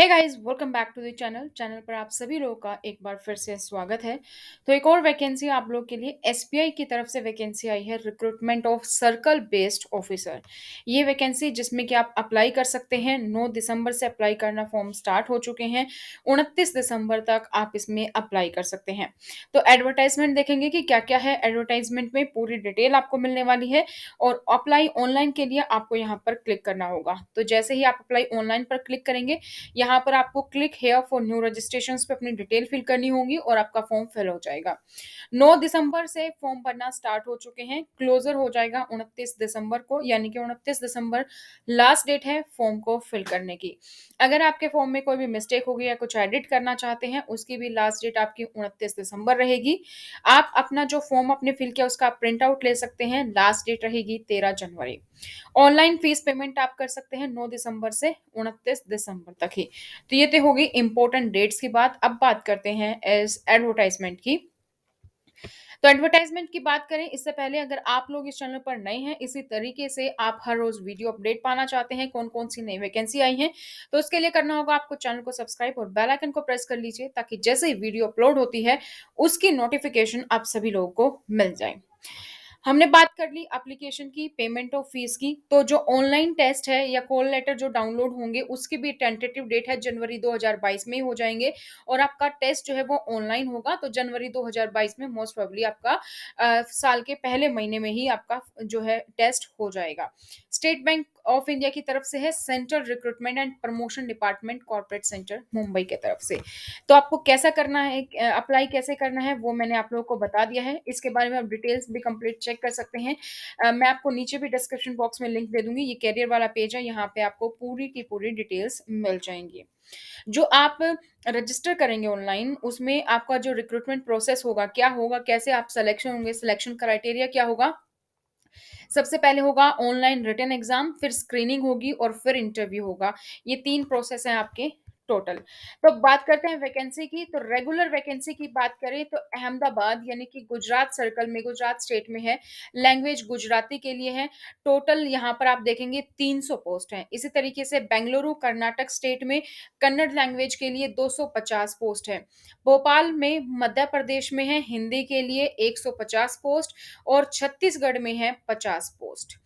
Hey guys, welcome back to the channel पर आप सभी लोगों का एक बार फिर से स्वागत है। तो एक और वैकेंसी आप लोग के लिए एसबीआई की तरफ से वैकेंसी आई है, recruitment of circle based officer. ये वैकेंसी जिसमें कि आप अप्लाई कर सकते हैं। 9 दिसंबर से अप्लाई करना, फॉर्म स्टार्ट हो चुके हैं। 29 दिसंबर तक आप इसमें अप्लाई कर सकते हैं। तो एडवर्टाइजमेंट देखेंगे कि क्या क्या है। एडवर्टाइजमेंट में पूरी डिटेल आपको मिलने वाली है और अप्लाई ऑनलाइन के लिए आपको यहाँ पर क्लिक करना होगा। तो जैसे ही आप अप्लाई ऑनलाइन पर क्लिक करेंगे, यहाँ पर आपको click here for new registrations पे अपनी डिटेल फिल करनी होगी और आपका फॉर्म फिल हो जाएगा। 9 दिसंबर से फॉर्म भरना स्टार्ट हो चुके हैं। क्लोजर हो जाएगा 29 दिसंबर को, यानी कि 29 दिसंबर लास्ट डेट है फॉर्म को फिल करने की। अगर आपके फॉर्म में कोई भी मिस्टेक होगी या कुछ एडिट करना चाहते हैं, उसकी भी लास्ट डेट आपकी 29 दिसंबर रहेगी। आप अपना जो फॉर्म आपने फिल किया उसका प्रिंट आउट ले सकते हैं। लास्ट डेट रहेगी 13 जनवरी। ऑनलाइन फीस पेमेंट आप कर सकते हैं 9 दिसंबर से 29 दिसंबर तक ही। तो ये तो होगी इंपॉर्टेंट डेट्स की बात। अब बात करते हैं एज एडवर्टाइजमेंट की। तो एडवर्टाइजमेंट की बात करें इससे पहले, अगर आप लोग इस चैनल पर नए हैं, इसी तरीके से आप हर रोज वीडियो अपडेट पाना चाहते हैं कौन कौन सी नई वैकेंसी आई हैं, तो उसके लिए करना होगा आपको चैनल को सब्सक्राइब और बेल आइकन को प्रेस कर लीजिए, ताकि जैसे ही वीडियो अपलोड होती है उसकी नोटिफिकेशन आप सभी लोगों को मिल जाए। हमने बात कर ली एप्लीकेशन की, पेमेंट ऑफ फीस की। तो जो ऑनलाइन टेस्ट है या कॉल लेटर जो डाउनलोड होंगे, उसकी भी टेंटेटिव डेट है जनवरी 2022 में ही हो जाएंगे। और आपका टेस्ट जो है वो ऑनलाइन होगा, तो जनवरी 2022 में मोस्ट प्रोबेबली आपका साल के पहले महीने में ही आपका जो है टेस्ट हो जाएगा। स्टेट बैंक ऑफ इंडिया की तरफ से है, central recruitment and promotion department, corporate centre Mumbai की तरफ से। तो आपको कैसा करना है, अप्लाई कैसे करना है, वो मैंने आप लोगों को बता दिया है। इसके बारे में आप डिटेल्स भी कंप्लीट चेक कर सकते हैं। मैं आपको नीचे भी डिस्क्रिप्शन बॉक्स में लिंक दे दूंगी। ये कैरियर वाला पेज है, यहाँ पे आपको पूरी की पूरी डिटेल्स मिल जाएंगी। जो आप रजिस्टर करेंगे ऑनलाइन, उसमें आपका जो रिक्रूटमेंट प्रोसेस होगा, क्या होगा, कैसे आप सिलेक्शन होंगे, सिलेक्शन क्राइटेरिया क्या होगा। सबसे पहले होगा ऑनलाइन रिटन एग्जाम, फिर स्क्रीनिंग होगी और फिर इंटरव्यू होगा। ये 3 प्रोसेस हैं आपके टोटल। तो बात करते हैं वैकेंसी की। तो रेगुलर वैकेंसी की बात करें तो अहमदाबाद यानी कि गुजरात सर्कल में, गुजरात स्टेट में है। लैंग्वेज गुजराती के लिए है। टोटल यहाँ पर आप देखेंगे 300 पोस्ट हैं। इसी तरीके से बेंगलुरु कर्नाटक स्टेट में कन्नड़ लैंग्वेज के लिए 250 पोस्ट है। भोपाल में मध्य प्रदेश में है, हिंदी के लिए 150 पोस्ट। और छत्तीसगढ़ में है 50 पोस्ट।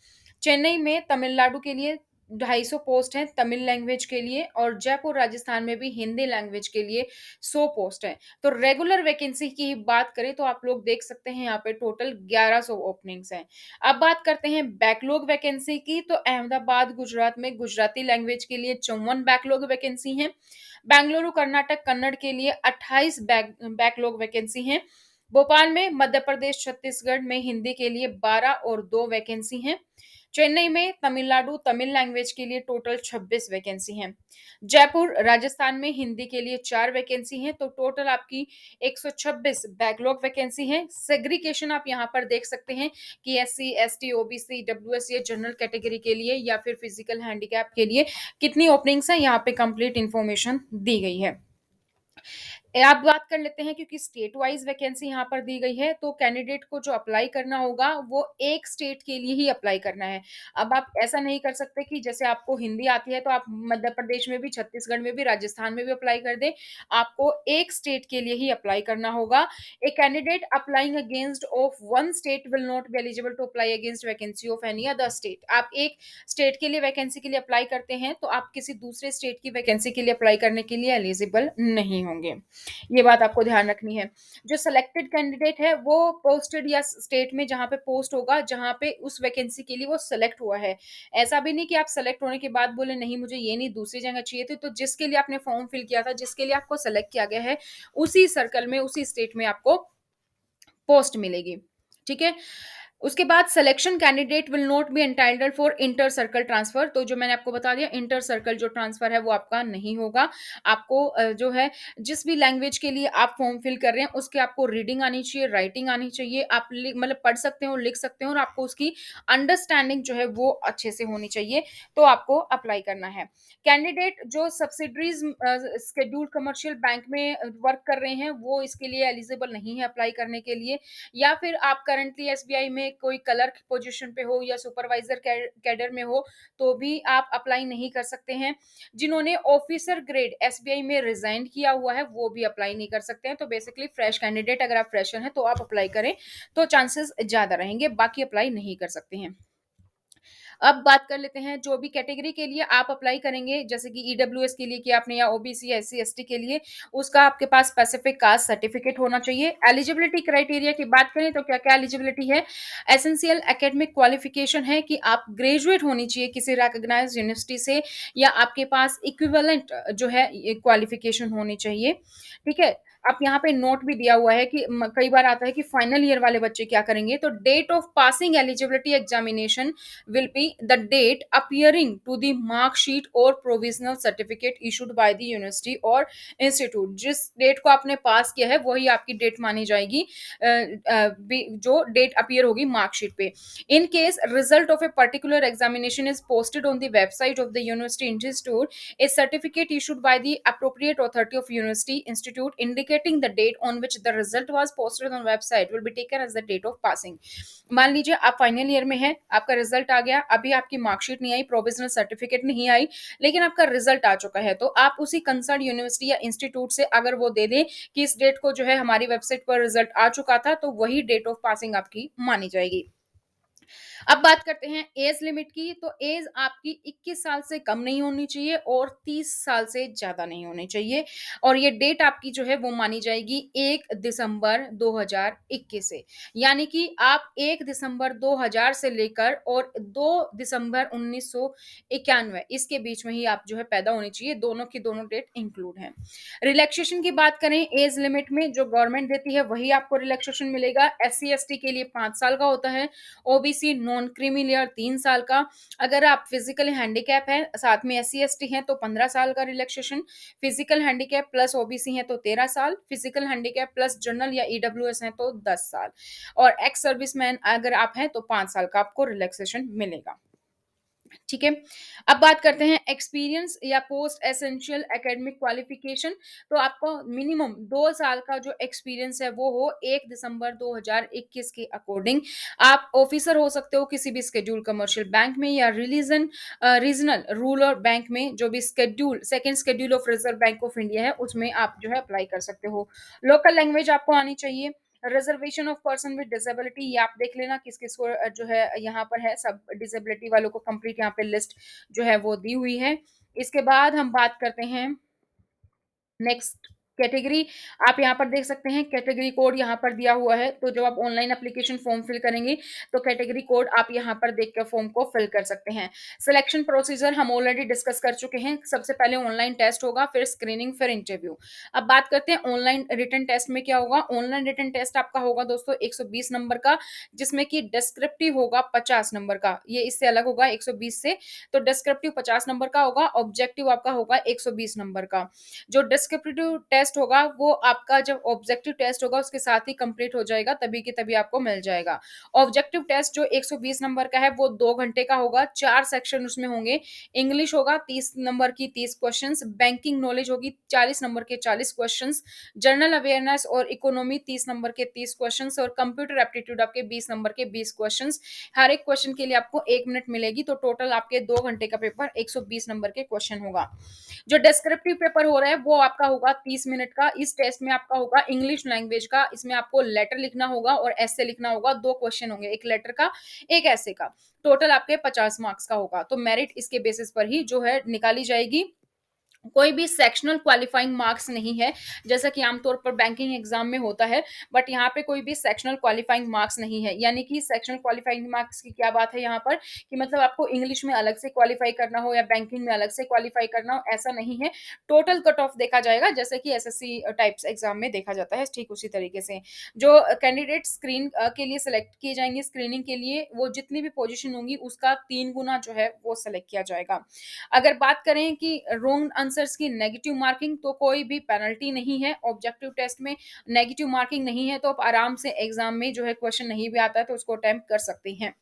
चेन्नई में तमिलनाडु के लिए 250 पोस्ट हैं तमिल लैंग्वेज के लिए। और जयपुर राजस्थान में भी हिंदी लैंग्वेज के लिए 100 पोस्ट हैं। तो रेगुलर वैकेंसी की बात करें तो आप लोग देख सकते हैं यहाँ पे टोटल 1100 ओपनिंग्स हैं। अब बात करते हैं बैकलॉग वैकेंसी की। तो अहमदाबाद गुजरात में गुजराती लैंग्वेज के लिए 54 बैकलॉग वैकेंसी हैं। बेंगलुरु कर्नाटक कन्नड़ के लिए 28 बैकलॉग वैकेंसी हैं। भोपाल में मध्य प्रदेश छत्तीसगढ़ में हिंदी के लिए 12 और 2 वैकेंसी हैं। चेन्नई में तमिलनाडु तमिल लैंग्वेज के लिए टोटल 26 वैकेंसी हैं। जयपुर राजस्थान में हिंदी के लिए 4 वैकेंसी हैं। तो टोटल आपकी 126 बैकलॉग वैकेंसी है। सेग्रीगेशन आप यहाँ पर देख सकते हैं कि एससी, एसटी, ओबीसी, डब्ल्यूएस ये जनरल कैटेगरी के लिए या फिर फिजिकल हैंडीकैप के लिए कितनी ओपनिंग्स हैं, यहाँ पे कंप्लीट इंफॉर्मेशन दी गई है। आप बात कर लेते हैं, क्योंकि स्टेट वाइज वैकेंसी यहाँ पर दी गई है, तो कैंडिडेट को जो अप्लाई करना होगा वो एक स्टेट के लिए ही अप्लाई करना है। अब आप ऐसा नहीं कर सकते कि जैसे आपको हिंदी आती है तो आप मध्य प्रदेश में भी, छत्तीसगढ़ में भी, राजस्थान में भी अप्लाई कर दें। आपको एक स्टेट के लिए ही अप्लाई करना होगा। A candidate applying against of one state will not be eligible to apply against vacancy of any other state. आप एक स्टेट के लिए वैकेंसी के लिए अप्लाई करते हैं तो आप किसी दूसरे स्टेट की वैकेंसी के लिए अप्लाई करने के लिए एलिजिबल नहीं होंगे। ये बात आपको ध्यान रखनी है। जो सिलेक्टेड कैंडिडेट है वो पोस्टेड या स्टेट में जहाँ पे पोस्ट होगा, जहाँ पे उस वैकेंसी के लिए वो सिलेक्ट हुआ है। ऐसा भी नहीं कि आप सेलेक्ट होने के बाद बोले नहीं मुझे ये नहीं दूसरी जगह चाहिए थी। तो जिसके लिए आपने फॉर्म फिल किया था, जिसके लिए आपको सेलेक्ट किया गया है, उसी सर्कल में, उसी स्टेट में आपको पोस्ट मिलेगी। ठीक है। उसके बाद selection candidate will not B entitled for inter circle transfer. तो जो मैंने आपको बता दिया, इंटर सर्कल जो ट्रांसफर है वो आपका नहीं होगा। आपको जो है जिस भी लैंग्वेज के लिए आप फॉर्म फिल कर रहे हैं उसके आपको रीडिंग आनी चाहिए, राइटिंग आनी चाहिए। आप मतलब पढ़ सकते हो, लिख सकते हो, और आपको उसकी अंडरस्टैंडिंग जो है वो अच्छे से होनी चाहिए। तो आपको अप्लाई करना है। कैंडिडेट जो सब्सिडरीज शेड्यूल्ड कमर्शियल बैंक में वर्क कर रहे हैं वो इसके लिए एलिजिबल नहीं है अप्लाई करने के लिए। या फिर आप करंटली एसबीआई में कोई क्लर्क पोजीशन पे हो या सुपरवाइजर कैडर में हो, तो भी आप अप्लाई नहीं कर सकते हैं। जिन्होंने ऑफिसर ग्रेड एसबीआई में रिजाइन किया हुआ है, वो भी अप्लाई नहीं कर सकते हैं। तो बेसिकली फ्रेश कैंडिडेट, अगर आप फ्रेशर हैं तो आप अप्लाई करें, तो चांसेस ज्यादा रहेंगे, बाकी अप्लाई नहीं कर सकते हैं। अब बात कर लेते हैं जो भी कैटेगरी के लिए आप अप्लाई करेंगे, जैसे कि ईडब्ल्यूएस के लिए किया आपने या ओबीसी एससी एसटी के लिए, उसका आपके पास स्पेसिफिक कास्ट सर्टिफिकेट होना चाहिए। एलिजिबिलिटी क्राइटेरिया की बात करें तो क्या क्या एलिजिबिलिटी है? एसेंशियल एकेडमिक क्वालिफिकेशन है कि आप ग्रेजुएट होनी चाहिए किसी रिकॉग्नाइज्ड यूनिवर्सिटी से, या आपके पास इक्विवेलेंट जो है क्वालिफिकेशन होनी चाहिए। ठीक है। अब यहाँ पे नोट भी दिया हुआ है कि कई बार आता है कि फाइनल ईयर वाले बच्चे क्या करेंगे, तो date of passing eligibility examination will be the date appearing to the mark sheet or provisional certificate issued by the university or institute। जिस डेट को आपने पास किया है वही आपकी डेट मानी जाएगी, जो डेट अपीयर होगी मार्कशीट पे। In case result of a particular examination is posted on the website of the university institute, a certificate issued by the appropriate authority of university institute indicating the date on which the result was posted on website will be taken as the date of passing। मान लीजिए आप final year में हैं, आपका result आ गया, अभी आपकी marksheet नहीं आई, प्रोविजनल सर्टिफिकेट नहीं आई, लेकिन आपका रिजल्ट आ चुका है, तो आप उसी कंसर्न यूनिवर्सिटी या इंस्टीट्यूट से अगर वो दे दें कि इस डेट को जो है हमारी वेबसाइट पर रिजल्ट आ चुका था, तो वही डेट ऑफ पासिंग आपकी मानी जाएगी। अब बात करते हैं एज लिमिट की, तो एज आपकी 21 साल से कम नहीं होनी चाहिए और 30 साल से ज्यादा नहीं होनी चाहिए, और ये डेट आपकी जो है वो मानी जाएगी 1 दिसंबर 2021 से। यानी कि आप 1 दिसंबर 2000 से लेकर और 2 दिसंबर 1991 इसके बीच में ही आप जो है पैदा होनी चाहिए, दोनों की दोनों डेट इंक्लूड है। रिलैक्सेशन की बात करें, एज लिमिट में जो गवर्नमेंट देती है वही आपको रिलैक्सेशन मिलेगा। एससी एसटी के लिए 5 साल का होता है, ओबीसी नॉन क्रीमी लेयर 3 साल का। अगर आप फिजिकल हैंडीकैप है साथ में एससी एसटी हैं तो 15 साल का relaxation. Physical handicap plus OBC है तो 13 साल। फिजिकल हैंडीकैप प्लस जनरल या ईडब्ल्यूएस है तो 10 साल। और एक्स सर्विसमैन अगर आप हैं तो 5 साल का आपको रिलैक्सेशन मिलेगा। ठीक है। अब बात करते हैं एक्सपीरियंस या पोस्ट एसेंशियल एकेडमिक क्वालिफिकेशन। तो आपको मिनिमम 2 साल का जो एक्सपीरियंस है वो हो 1 दिसंबर 2021 के अकॉर्डिंग। आप ऑफिसर हो सकते हो किसी भी स्केड्यूल कमर्शियल बैंक में या रीजनल रूरल बैंक में, जो भी schedule second schedule of reserve bank of India है उसमें आप जो है अप्लाई कर सकते हो। लोकल लैंग्वेज आपको आनी चाहिए। Reservation of person with disability, ये आप देख लेना किस किस को जो है यहाँ पर है, सब डिसेबिलिटी वालों को कंप्लीट यहाँ पे लिस्ट जो है वो दी हुई है। इसके बाद हम बात करते हैं नेक्स्ट कैटेगरी। आप यहाँ पर देख सकते हैं कैटेगरी कोड यहाँ पर दिया हुआ है, तो जब आप ऑनलाइन एप्लीकेशन फॉर्म फिल करेंगे तो कैटेगरी कोड आप यहाँ पर देखकर फॉर्म को फिल कर सकते हैं। सिलेक्शन प्रोसीजर हम ऑलरेडी डिस्कस कर चुके हैं। सबसे पहले ऑनलाइन टेस्ट होगा, फिर स्क्रीनिंग, फिर इंटरव्यू। अब बात करते हैं ऑनलाइन रिटन टेस्ट में क्या होगा। ऑनलाइन रिटन टेस्ट आपका होगा दोस्तों 120 नंबर का, जिसमें कि डिस्क्रिप्टिव होगा 50 नंबर का, ये इससे अलग होगा 120 से। तो डिस्क्रिप्टिव 50 नंबर का होगा, ऑब्जेक्टिव आपका होगा 120 नंबर का। जो डिस्क्रिप्टिव टेस्ट होगा वो आपका जब ऑब्जेक्टिव टेस्ट होगा उसके साथ ही कंप्लीट हो जाएगा, तभी के तभी आपको मिल जाएगा। ऑब्जेक्टिव टेस्ट जो 120 नंबर का है वो 2 घंटे का होगा, 4 सेक्शन उसमें होंगे। इंग्लिश होगा 30 नंबर की 30 क्वेश्चंस, बैंकिंग नॉलेज होगी 40 नंबर के 40 क्वेश्चंस, जनरल अवेयरनेस और इकोनॉमी 30 नंबर के 30 क्वेश्चंस, और कंप्यूटर एप्टीट्यूड आपके 20 नंबर के 20 क्वेश्चंस। हर एक क्वेश्चन के लिए आपको 1 मिनट मिलेगी, तो टोटल आपके 2 घंटे का पेपर 120 नंबर के क्वेश्चन होगा। जो डिस्क्रिप्टिव पेपर हो रहा है वो आपका होगा 30 मिनट का। इस टेस्ट में आपका होगा इंग्लिश लैंग्वेज का, इसमें आपको लेटर लिखना होगा और ऐसे लिखना होगा। 2 क्वेश्चन होंगे, एक लेटर का एक ऐसे का। टोटल आपके 50 मार्क्स का होगा, तो मेरिट इसके बेसिस पर ही जो है निकाली जाएगी। कोई भी सेक्शनल क्वालिफाइंग मार्क्स नहीं है, जैसा कि आमतौर पर बैंकिंग एग्जाम में होता है, बट यहाँ पे कोई भी सेक्शनल क्वालिफाइंग मार्क्स नहीं है। यानी कि सेक्शनल क्वालिफाइंग मार्क्स की क्या बात है यहाँ पर, कि मतलब आपको इंग्लिश में अलग से क्वालिफाई करना हो या बैंकिंग में अलग से क्वालिफाई करना हो, ऐसा नहीं है। टोटल कट ऑफ देखा जाएगा, जैसे कि एसएससी टाइप्स एग्जाम में देखा जाता है, ठीक उसी तरीके से। जो कैंडिडेट स्क्रीन के लिए सिलेक्ट किए जाएंगे स्क्रीनिंग के लिए, वो जितनी भी पोजिशन होंगी उसका 3 गुना जो है वो सिलेक्ट किया जाएगा। अगर बात करें कि रॉन्ग आंसर्स की नेगेटिव मार्किंग, तो कोई भी पेनल्टी नहीं है। ऑब्जेक्टिव टेस्ट में नेगेटिव मार्किंग नहीं है, तो आप आराम से एग्जाम में जो है क्वेश्चन नहीं भी आता है तो उसको अटेम्प्ट कर सकते हैं।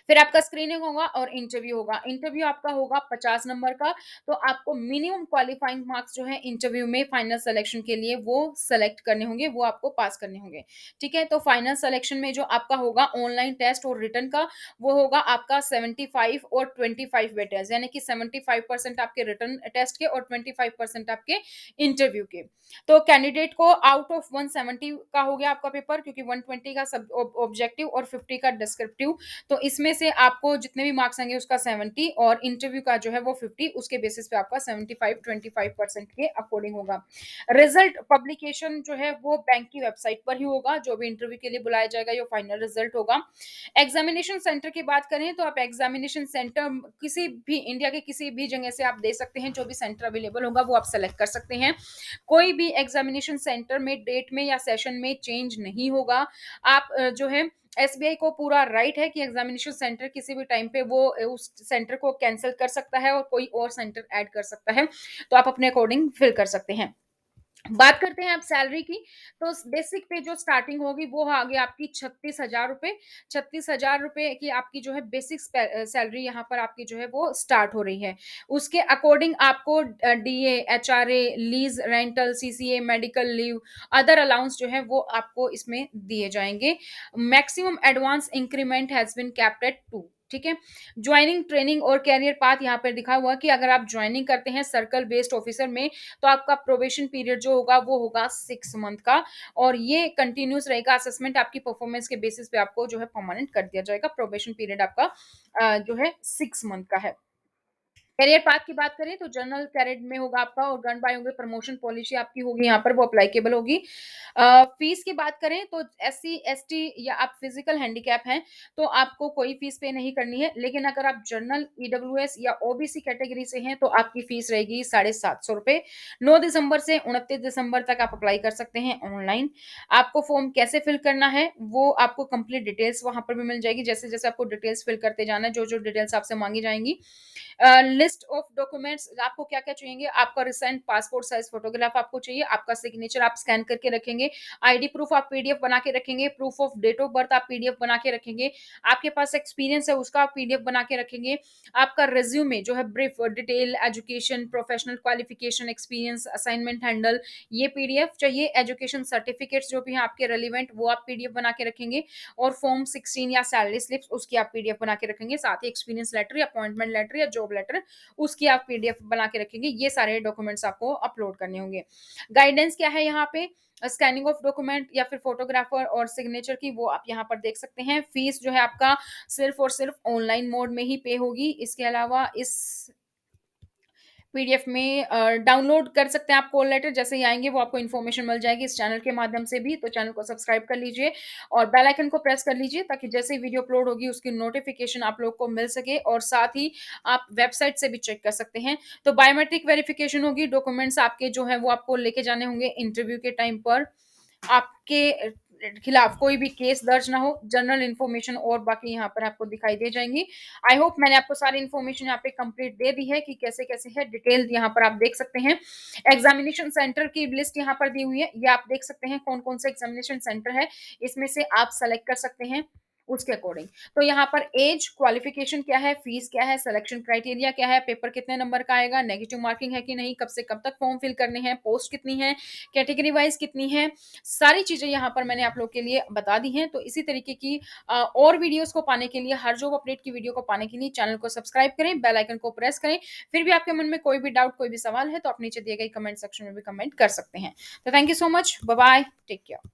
फिर आपका स्क्रीनिंग होगा और इंटरव्यू होगा। इंटरव्यू आपका होगा 50 नंबर का, तो आपको मिनिमम क्वालिफाइंग मार्क्स जो है इंटरव्यू में फाइनल सिलेक्शन के लिए वो सेलेक्ट करने होंगे, वो आपको पास करने होंगे। ठीक है? तो फाइनल सिलेक्शन में जो आपका होगा ऑनलाइन टेस्ट और रिटन का, वो होगा आपका 75 और 25 वेटेज, यानी कि 75% आपके रिटन टेस्ट के और 25% आपके इंटरव्यू के। तो कैंडिडेट को आउट ऑफ 170 का हो गया आपका पेपर, क्योंकि 120 का सब ऑब्जेक्टिव और 50 का डिस्क्रिप्टिव। तो इसमें से आपको जितने भी मार्क्स आएंगे उसका 70 और इंटरव्यू का जो है वो 50, उसके बेसिस पे आपका 75 25% के अकॉर्डिंग होगा। रिजल्ट पब्लिकेशन जो है वो बैंक की वेबसाइट पर ही होगा, जो भी इंटरव्यू के लिए बुलाया जाएगा ये फाइनल रिजल्ट होगा। एग्जामिनेशन सेंटर की बात करें तो आप एग्जामिनेशन सेंटर किसी भी इंडिया के किसी भी जगह से आप दे सकते हैं, जो भी सेंटर अवेलेबल होगा वो आप सेलेक्ट कर सकते हैं। कोई भी एग्जामिनेशन सेंटर में डेट में या सेशन में चेंज नहीं होगा। आप जो है एसबीआई को पूरा राइट है कि एग्जामिनेशन सेंटर किसी भी टाइम पे वो उस सेंटर को कैंसिल कर सकता है और कोई और सेंटर ऐड कर सकता है, तो आप अपने अकॉर्डिंग फिल कर सकते हैं। बात करते हैं आप सैलरी की, तो बेसिक पे जो स्टार्टिंग होगी वो आ गई आपकी 36,000 रुपए। 36,000 रुपए की आपकी जो है बेसिक सैलरी यहाँ पर आपकी जो है वो स्टार्ट हो रही है। उसके अकॉर्डिंग आपको DA, HRA, lease rental, CCA, medical leave, other allowance जो है वो आपको इसमें दिए जाएंगे। Maximum advance increment has been capped at 2। ठीक है? ज्वाइनिंग, ट्रेनिंग और कैरियर पाथ यहाँ पर दिखा हुआ है कि अगर आप ज्वाइनिंग करते हैं सर्कल बेस्ड ऑफिसर में, तो आपका प्रोबेशन पीरियड जो होगा वो होगा 6 मंथ का, और ये कंटिन्यूस रहेगा। असेसमेंट आपकी परफॉर्मेंस के बेसिस पे आपको जो है परमानेंट कर दिया जाएगा। प्रोबेशन पीरियड आपका जो है 6 मंथ का है। करियर पाथ की बात करें तो जनरल कैडेट में होगा आपका, और गन बाय होंगे, प्रमोशन पॉलिसी आपकी होगी यहाँ पर, वो अप्लाइकेबल होगी। फीस की बात करें तो एससी एसटी या आप फिजिकल हैंडीकैप हैं तो आपको कोई फीस पे नहीं करनी है, लेकिन अगर आप जनरल, ईडब्ल्यूएस या ओबीसी कैटेगरी से हैं तो आपकी फीस रहेगी 750 रुपए। 9 दिसंबर से 29 दिसंबर तक आप अप्लाई कर सकते हैं ऑनलाइन। आपको फॉर्म कैसे फिल करना है वो आपको कंप्लीट डिटेल्स वहां पर भी मिल जाएगी, जैसे जैसे आपको डिटेल्स फिल करते जाना है, जो जो डिटेल्स आपसे मांगी जाएंगी। लिस्ट ऑफ डॉक्यूमेंट्स आपको क्या क्या चाहिए, आपका रिसेंट पासपोर्ट साइज फोटोग्राफ आपको चाहिए, आपका सिग्नेचर आप स्कैन करके रखेंगे, आईडी प्रूफ आप पीडीएफ बना के रखेंगे, proof of date of birth आप पीडीएफ बना के रखेंगे, आपके पास एक्सपीरियंस है उसका आप पीडीएफ बना के रखेंगे, आपका रिज्यूमे जो है brief detail, education, professional qualification, experience, assignment handle, ये पीडीएफ चाहिए। एजुकेशन सर्टिफिकेट्स जो भी हैं आपके रेलिवेंट वो आप पीडीएफ बना के रखेंगे, और फॉर्म 16 या सैलरी स्लिप्स उसकी आप पीडीएफ बना के रखेंगे, साथ ही एक्सपीरियंस लेटर या अपॉइंटमेंट लेटर या जॉब लेटर उसकी आप पीडीएफ बना के रखेंगे। ये सारे डॉक्यूमेंट्स आपको अपलोड करने होंगे। गाइडेंस क्या है यहाँ पे, स्कैनिंग ऑफ डॉक्यूमेंट या फिर फोटोग्राफर और सिग्नेचर की, वो आप यहाँ पर देख सकते हैं। फीस जो है आपका सिर्फ और सिर्फ ऑनलाइन मोड में ही पे होगी। इसके अलावा इस पीडीएफ में डाउनलोड कर सकते हैं आप कॉल लेटर, जैसे ही आएंगे वो आपको इन्फॉर्मेशन मिल जाएगी इस चैनल के माध्यम से भी। तो चैनल को सब्सक्राइब कर लीजिए और बेल आइकन को प्रेस कर लीजिए, ताकि जैसे ही वीडियो अपलोड होगी उसकी नोटिफिकेशन आप लोग को मिल सके, और साथ ही आप वेबसाइट से भी चेक कर सकते हैं। तो बायोमेट्रिक वेरिफिकेशन होगी, डॉक्यूमेंट्स आपके जो है वो आपको लेके जाने होंगे इंटरव्यू के टाइम पर। आपके खिलाफ कोई भी केस दर्ज ना हो, जनरल इन्फॉर्मेशन और बाकी यहाँ पर आपको दिखाई दे जाएंगी। आई होप मैंने आपको सारी इन्फॉर्मेशन यहाँ पे कंप्लीट दे दी है कि कैसे कैसे है, डिटेल यहाँ पर आप देख सकते हैं। एग्जामिनेशन सेंटर की लिस्ट यहाँ पर दी हुई है, ये आप देख सकते हैं कौन कौन से एग्जामिनेशन सेंटर है, इसमें से आप सेलेक्ट कर सकते हैं उसके अकॉर्डिंग। तो यहाँ पर एज, क्वालिफिकेशन क्या है, फीस क्या है, सिलेक्शन क्राइटेरिया क्या है, पेपर कितने नंबर का आएगा, नेगेटिव मार्किंग है कि नहीं, कब से कब तक फॉर्म फिल करने हैं, पोस्ट कितनी है, कैटेगरी वाइज कितनी है, सारी चीजें यहाँ पर मैंने आप लोग के लिए बता दी हैं। तो इसी तरीके की और वीडियोस को पाने के लिए, हर जॉब अपडेट की वीडियो को पाने के लिए चैनल को सब्सक्राइब करें, बेल आइकन को प्रेस करें। फिर भी आपके मन में कोई भी डाउट, कोई भी सवाल है तो आप नीचे दिए गए कमेंट सेक्शन में भी कमेंट कर सकते हैं। तो thank you so much, bye bye, take care.